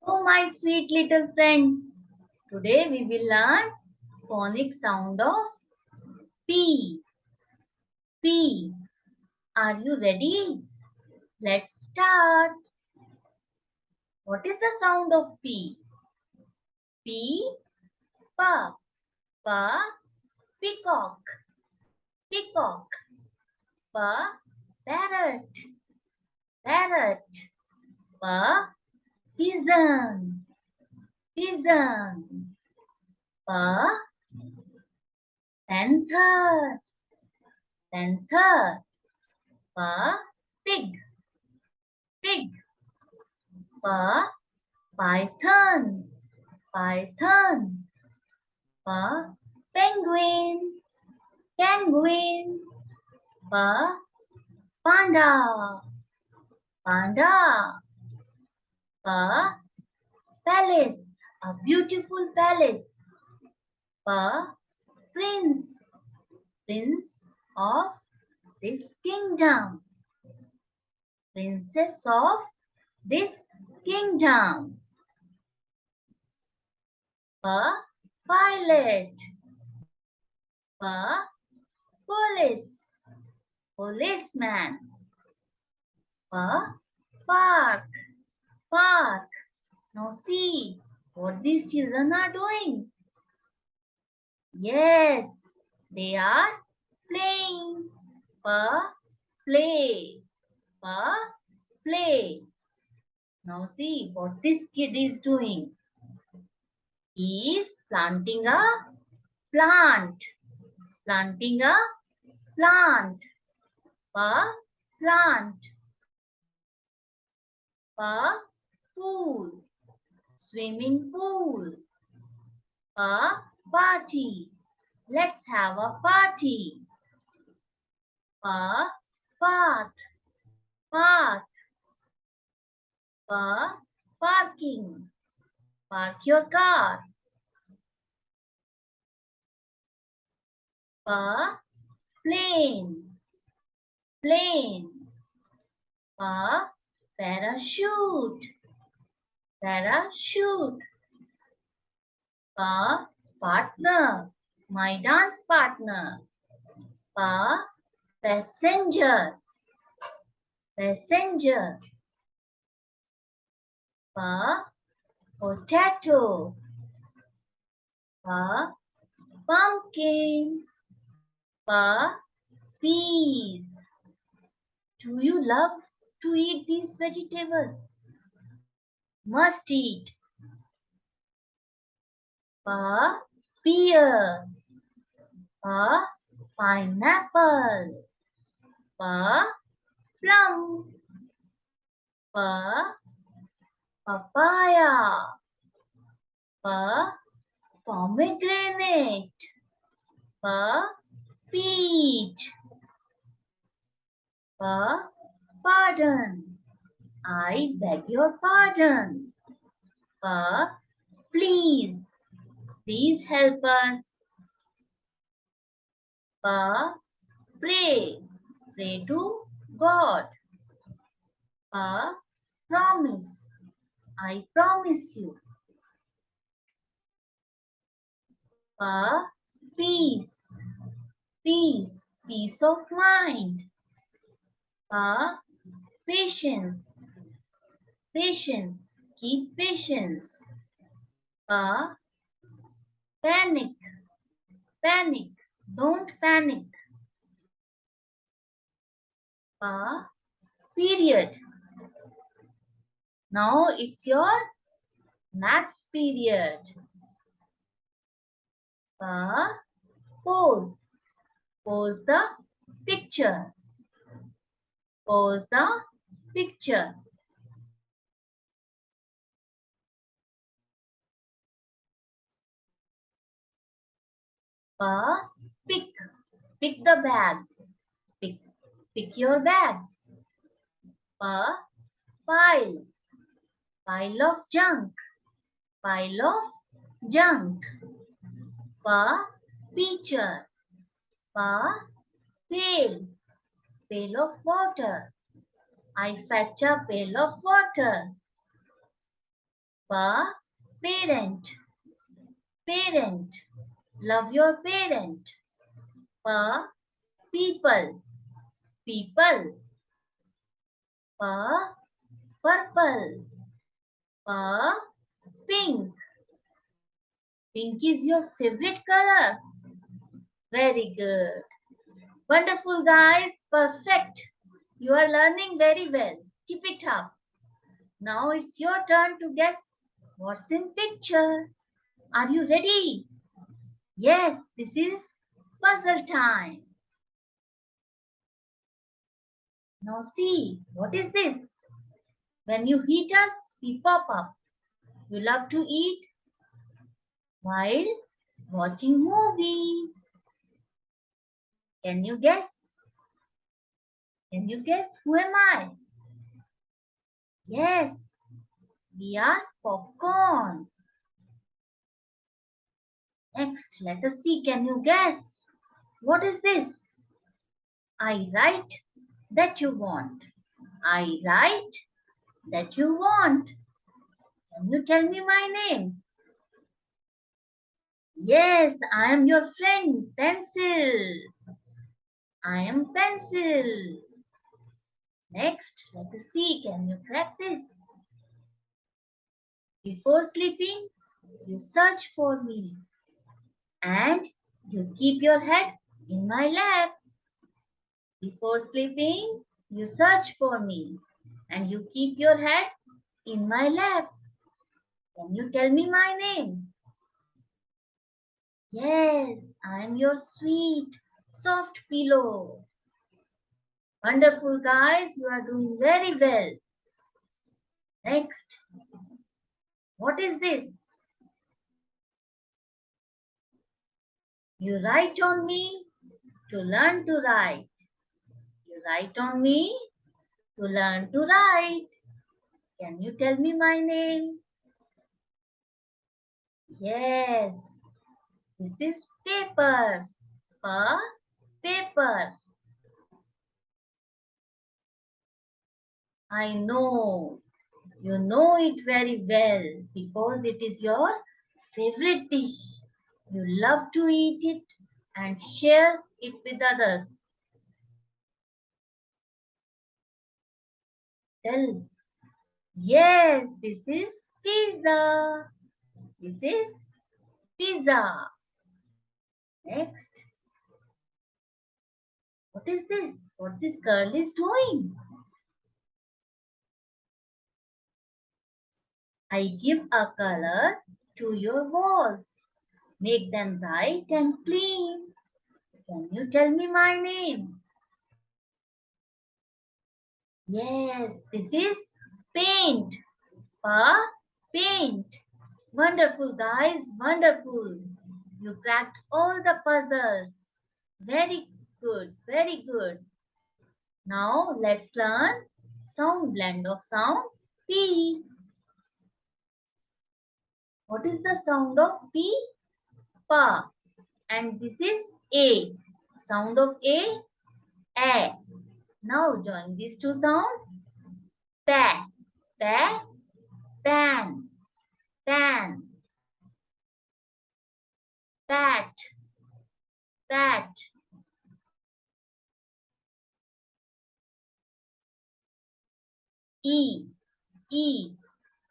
Oh, my sweet little friends. Today we will learn phonic sound of P. P. Are you ready? Let's start. What is the sound of P? P. Pa. Pa. Peacock. Peacock. Pa. Parrot. Parrot. Pa. Pigeon. Pigeon. Pa. Panther. Panther. Pa. Pig. Pig. Pa. Python. Python. Pa. Penguin. Penguin. Pa. Panda. Panda. Pa. Palace. A beautiful palace. Pa. Prince. Prince of this kingdom. Princess of this kingdom. Pa. Pilot. Pa. Police. Policeman. Pa. Park. Park. Now see what these children are doing. Yes, they are playing. Pa. Play. Pa. Play. Now see what this kid is doing. He is planting a plant. Planting a plant. Pa. Plant. Pa. Pool. Swimming pool. Pa. Party. Let's have a party. Pa. Path. Path. Pa. Parking. Park your car. Pa. Plane. Plane. Pa. Parachute. Parachute. Pa. Partner. My dance partner. Pa. Passenger. Passenger. Pa. Potato. Pa. Pumpkin. Pa. Peas. Do you love to eat these vegetables? Must eat. Pa. Pear. Pa. Pineapple. Pa. Plum. Pa. Papaya. Pa. Pomegranate. Pa. Peach. Pa. Pardon. I beg your pardon. Pa. Please. Please help us. Pa. Pray. Pray to God. Pa. Promise. I promise you. Pa. Peace. Peace. Peace of mind. Pa. Patience. Patience. Keep patience. Pa. Panic. Panic. Don't panic. Pa. Period. Now it's your maths period. Pa. Pose. Pose the picture. Pose the picture. Pa. Pick. Pick the bags. Pick your bags. Pa. Pile. Pile of junk. Pile of junk. Pa. Pitcher. Pa. Pail. Pail of water. I fetch a pail of water. Pa, parent, parent. Love your parent. Pa, people, people. Pa, purple. Pa, pink. Pink is your favorite color. Very good. Wonderful, guys. Perfect. You are learning very well. Keep it up. Now it's your turn to guess what's in picture. Are you ready? Yes, this is puzzle time. Now see, what is this? When you heat us, we pop up. You love to eat while watching movie. Can you guess? Can you guess who am I? Yes, we are popcorn. Next, let us see. Can you guess? What is this? I write that you want. I write that you want. Can you tell me my name? Yes, I am your friend, Pencil. I am Pencil. Next, let us see. Can you crack this? Before sleeping, you search for me and you keep your head in my lap. Before sleeping, you search for me and you keep your head in my lap. Can you tell me my name? Yes, I am your sweet, soft pillow. Wonderful, guys. You are doing very well. Next, what is this? You write on me to learn to write. You write on me to learn to write. Can you tell me my name? Yes, this is paper. Paper. I know. You know it very well because it is your favorite dish. You love to eat it and share it with others. Tell. Yes, this is pizza. This is pizza. Next. What is this? What this girl is doing? I give a color to your walls. Make them bright and clean. Can you tell me my name? Yes, this is paint. Paint. Wonderful, guys. Wonderful. You cracked all the puzzles. Very good. Very good. Now let's learn sound blend of sound P. What is the sound of P? Pa. And this is A. Sound of A. Now join these two sounds. Pa. Pa. Pan. Pan. Pat. Pat. E. E.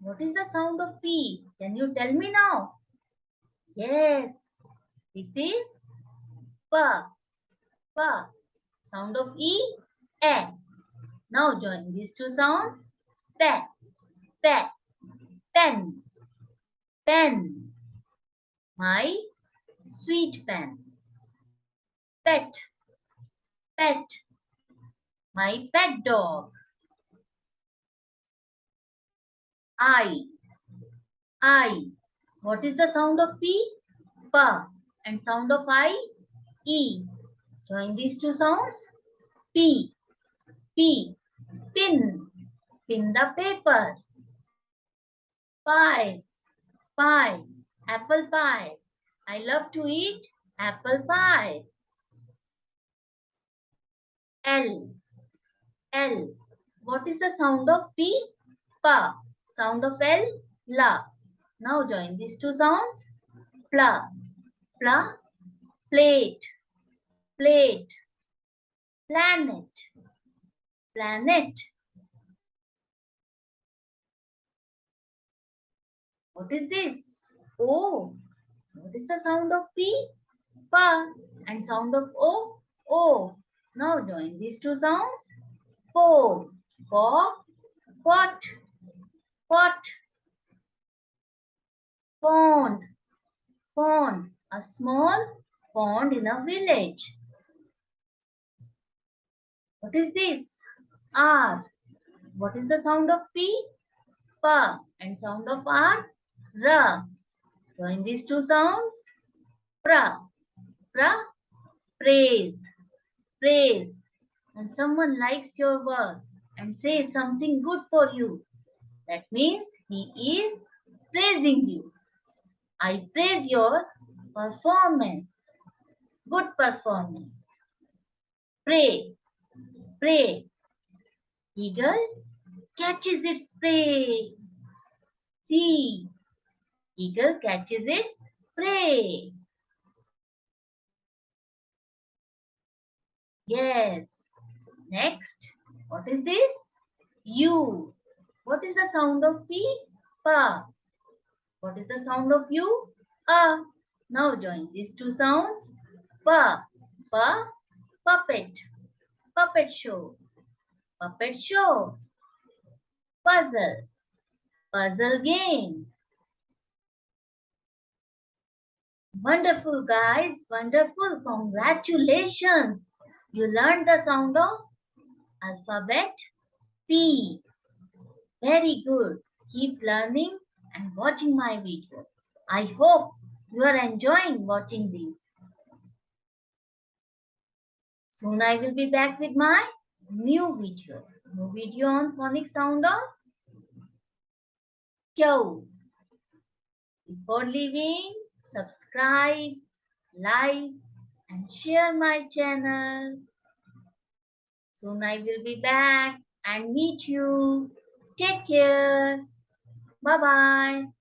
What is the sound of P? Can you tell me now? Yes. This is Pa. Pa. Sound of E. A. Now join these two sounds. Pa. Pa. Pen. Pen. My sweet pen. Pet. Pet. My pet dog. I. I. What is the sound of P? Pa. And sound of I? E. Join these two sounds. P. P. Pin. Pin the paper. Pie. Pie. Apple pie. I love to eat apple pie. L. L. What is the sound of P? Pa. Sound of L? la. Now join these two sounds. Pla, pla, plate, plate, planet, planet. What is this? Oh, what is the sound of P? Pa. And sound of O? O. Now join these two sounds. Po, po, pot, pot, pond, pond. A small pond in a village. What is this? R. What is the sound of P? Pa. And sound of R? Ra. Join these two sounds. Pra. Pra. Praise. Praise. When someone likes your work and says something good for you, that means he is praising you. I praise your performance. Good performance. Pray. Pray. Eagle catches its prey. See. Eagle catches its prey. Yes. Next. What is this? U. What is the sound of P? Pa. What is the sound of U? A. Now join these two sounds. Pa. Pa. Puppet. Puppet show. Puppet show. Puzzle. Puzzle game. Wonderful, guys. Wonderful. Congratulations. You learned the sound of alphabet P. Very good. Keep learning and watching my video. I hope you are enjoying watching these. Soon I will be back with my new video. New video on phonic sound of Q. Before leaving, subscribe, like and share my channel. Soon I will be back and meet you. Take care. Bye bye.